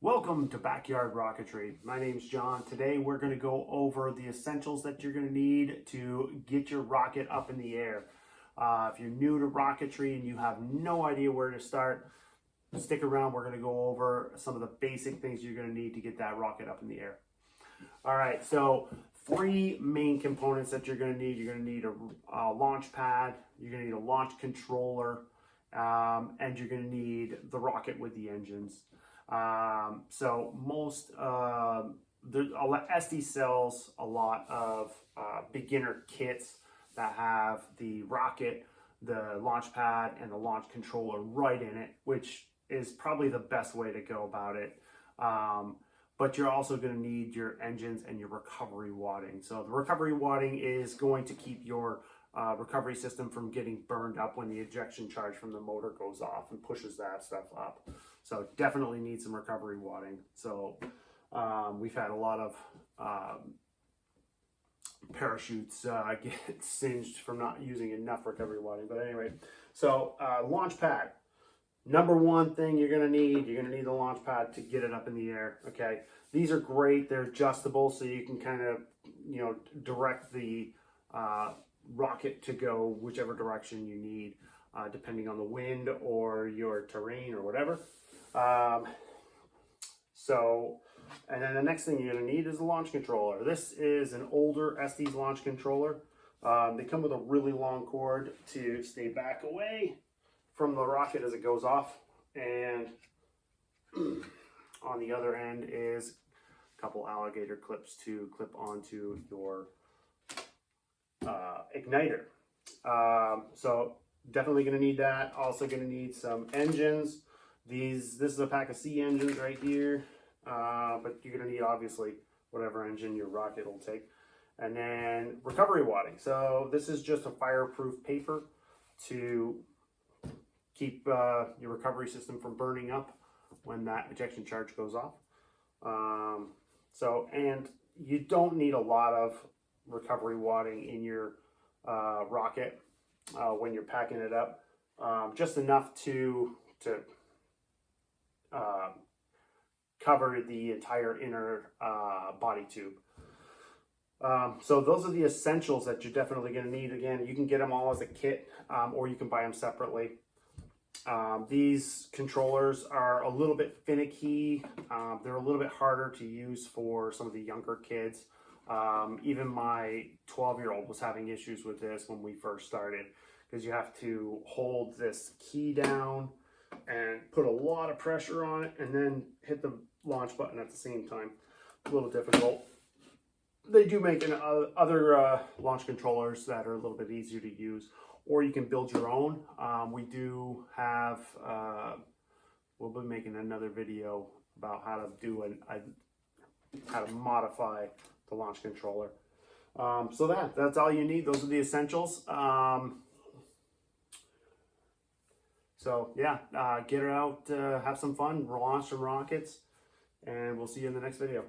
Welcome to Backyard Rocketry. My name's John. Today we're going to go over the essentials that you're going to need to get your rocket up in the air. If you're new to rocketry and you have no idea where to start, stick around. We're going to go over some of the basic things you're going to need to get that rocket up in the air. All right, so three main components that you're going to need. You're going to need a launch pad, you're going to need a launch controller, and you're going to need the rocket with the engines. So most Estes sells a lot of beginner kits that have the rocket, the launch pad, and the launch controller right in it, which is probably the best way to go about it. But you're also going to need your engines and your recovery wadding. So the recovery wadding is going to keep your recovery system from getting burned up when the ejection charge from the motor goes off and pushes that stuff up. So definitely need some recovery wadding. So we've had a lot of parachutes get singed from not using enough recovery wadding. But anyway, so launch pad. Number one thing you're gonna need the launch pad to get it up in the air. Okay, these are great. They're adjustable, so you can kind of direct the rocket to go whichever direction you need, depending on the wind or your terrain or whatever. And then the next thing you're gonna need is a launch controller. This is an older Estes launch controller. They come with a really long cord to stay back away from the rocket as it goes off, and on the other end is a couple alligator clips to clip onto your igniter. So definitely going to need that. Also going to need some engines. This is a pack of C engines right here, but you're going to need obviously whatever engine your rocket will take. And then recovery wadding. So this is just a fireproof paper to keep your recovery system from burning up when that ejection charge goes off. And you don't need a lot of recovery wadding in your rocket when you're packing it up. Just enough to cover the entire inner body tube. So those are the essentials that you're definitely going to need. Again, you can get them all as a kit, or you can buy them separately. These controllers are a little bit finicky. They're a little bit harder to use for some of the younger kids. Even my 12-year-old was having issues with this when we first started, because you have to hold this key down and put a lot of pressure on it and then hit the launch button at the same time. A little difficult. They do make other launch controllers that are a little bit easier to use, or you can build your own. We do have, we'll be making another video about how to do how to modify the launch controller. So that's all you need. Those are the essentials. So yeah, get it out, have some fun, launch some rockets, and we'll see you in the next video.